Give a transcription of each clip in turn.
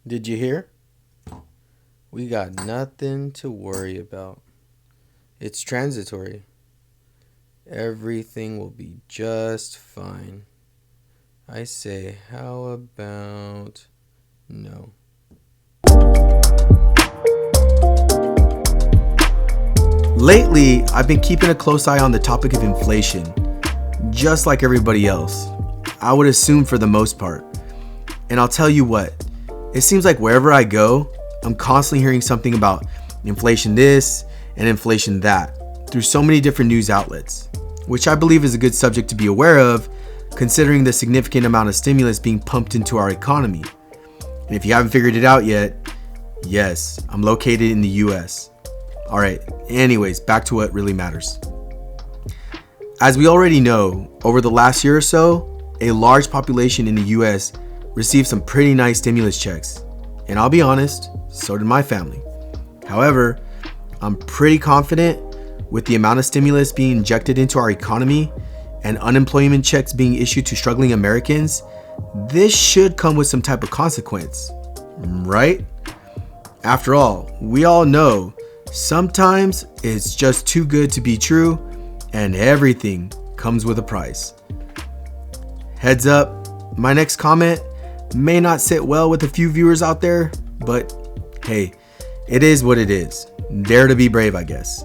Did you hear? We got nothing to worry about. It's transitory. Everything will be just fine. I say, how about no? Lately, I've been keeping a close eye on the topic of inflation, just like everybody else. I would assume for the most part. And I'll tell you what, it seems like wherever I go, I'm constantly hearing something about inflation this and inflation that through so many different news outlets, which I believe is a good subject to be aware of, considering the significant amount of stimulus being pumped into our economy. And if you haven't figured it out yet, yes, I'm located in the US. Alright, anyways, back to what really matters. As we already know, over the last year or so, a large population in the US received some pretty nice stimulus checks. And I'll be honest, so did my family. However, I'm pretty confident with the amount of stimulus being injected into our economy and unemployment checks being issued to struggling Americans, this should come with some type of consequence, right? After all, we all know sometimes it's just too good to be true and everything comes with a price. Heads up, my next comment may not sit well with a few viewers out there, but hey, it is what it is. Dare to be brave, I guess.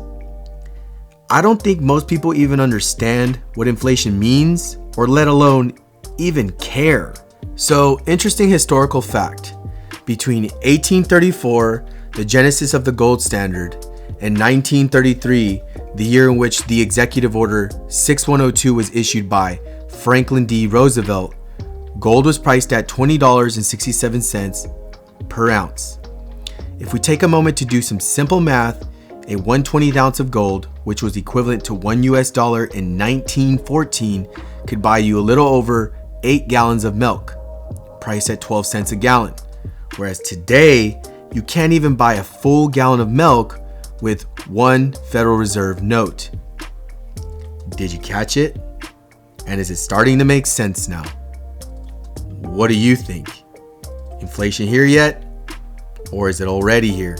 I don't think most people even understand what inflation means, or let alone even care. So, interesting historical fact. Between 1834, the genesis of the gold standard, and 1933, the year in which the Executive Order 6102 was issued by Franklin D. Roosevelt, gold was priced at $20.67 per ounce. If we take a moment to do some simple math, a 1/20th ounce of gold, which was equivalent to $1 in 1914, could buy you a little over 8 gallons of milk, priced at 12 cents a gallon. Whereas today, you can't even buy a full gallon of milk with one Federal Reserve note. Did you catch it? And is it starting to make sense now? What do you think? Inflation here yet? Or is it already here?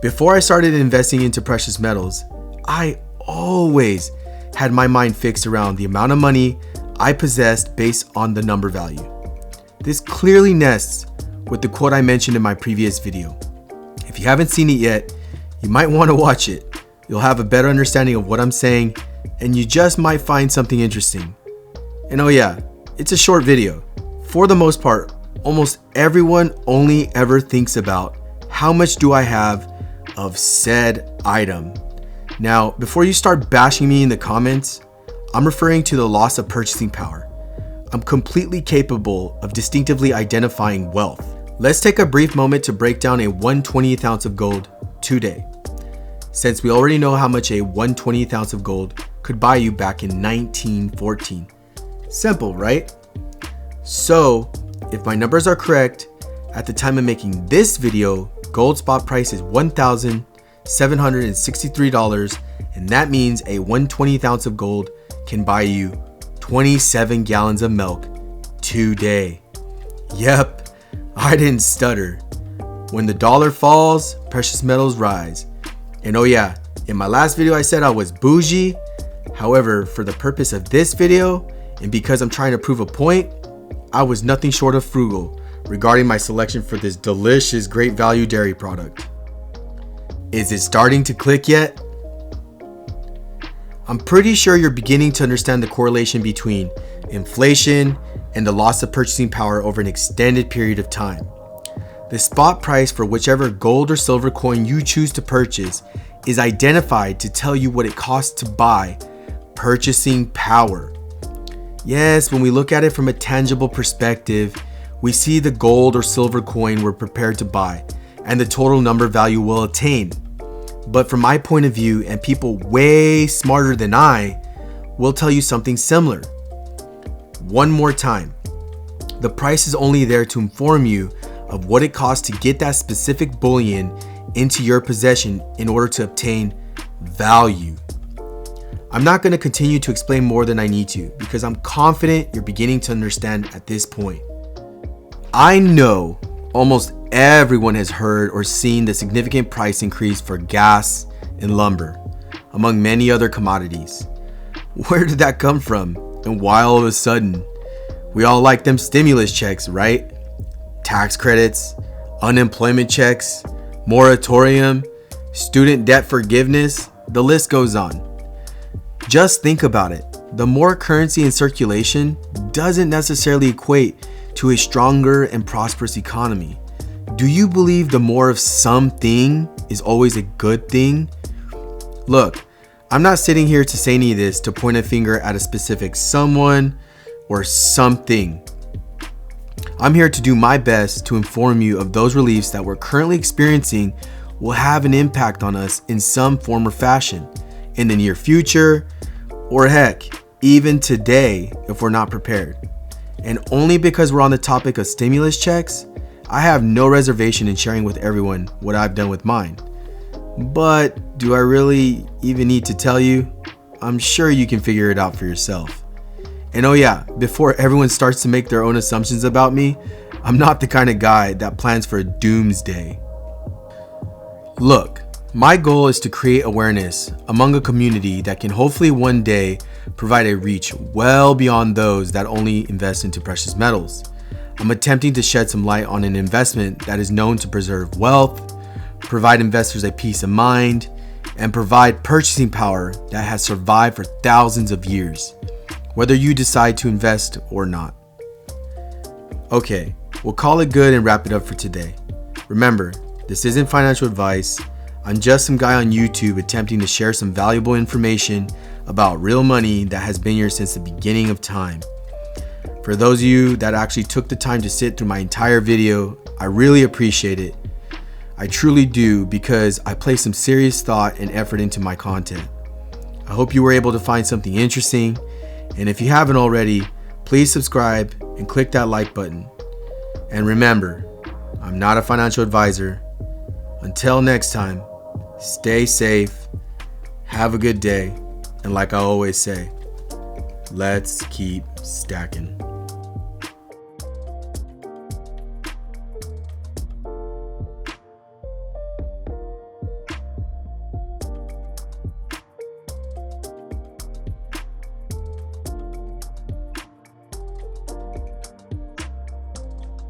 Before I started investing into precious metals, I always had my mind fixed around the amount of money I possessed based on the number value. This clearly nests with the quote I mentioned in my previous video. If you haven't seen it yet, you might want to watch it. You'll have a better understanding of what I'm saying, and you just might find something interesting. And oh yeah, it's a short video. For the most part, almost everyone only ever thinks about how much do I have of said item. Now, before you start bashing me in the comments, I'm referring to the loss of purchasing power. I'm completely capable of distinctively identifying wealth. Let's take a brief moment to break down a 1/20th ounce of gold today, since we already know how much a 1/20th ounce of gold could buy you back in 1914. Simple, right? So, if my numbers are correct, at the time of making this video, gold spot price is $1,763, and that means a 1/20th ounce of gold can buy you 27 gallons of milk today. Yep, I didn't stutter. When the dollar falls, precious metals rise. And oh yeah, in my last video I said I was bougie. However, for the purpose of this video, and because I'm trying to prove a point, I was nothing short of frugal regarding my selection for this delicious Great Value dairy product. Is it starting to click yet? I'm pretty sure you're beginning to understand the correlation between inflation and the loss of purchasing power over an extended period of time. The spot price for whichever gold or silver coin you choose to purchase is identified to tell you what it costs to buy purchasing power. Yes, when we look at it from a tangible perspective, we see the gold or silver coin we're prepared to buy and the total number value we'll attain. But from my point of view, and people way smarter than I will tell you something similar. One more time, the price is only there to inform you of what it costs to get that specific bullion into your possession in order to obtain value. I'm not going to continue to explain more than I need to because I'm confident you're beginning to understand at this point. I know Almost everyone has heard or seen the significant price increase for gas and lumber, among many other commodities. Where did that come from? And why all of a sudden? We all like them stimulus checks, right? Tax credits, unemployment checks, moratorium, student debt forgiveness, the list goes on. Just think about it. The more currency in circulation doesn't necessarily equate to a stronger and prosperous economy. Do you believe the more of something is always a good thing? Look, I'm not sitting here to say any of this to point a finger at a specific someone or something. I'm here to do my best to inform you of those reliefs that we're currently experiencing will have an impact on us in some form or fashion in the near future, or heck, even today if we're not prepared. And only because we're on the topic of stimulus checks, I have no reservation in sharing with everyone what I've done with mine. But do I really even need to tell you? I'm sure you can figure it out for yourself. And oh yeah, before everyone starts to make their own assumptions about me, I'm not the kind of guy that plans for a doomsday. Look, my goal is to create awareness among a community that can hopefully one day provide a reach well beyond those that only invest into precious metals. I'm attempting to shed some light on an investment that is known to preserve wealth, provide investors a peace of mind, and provide purchasing power that has survived for thousands of years, whether you decide to invest or not. Okay, we'll call it good and wrap it up for today. Remember, this isn't financial advice. I'm just some guy on YouTube attempting to share some valuable information about real money that has been here since the beginning of time. For those of you that actually took the time to sit through my entire video, I really appreciate it. I truly do, because I place some serious thought and effort into my content. I hope you were able to find something interesting, and if you haven't already, please subscribe and click that like button. And remember, I'm not a financial advisor. Until next time, stay safe, have a good day, and like I always say, let's keep stacking.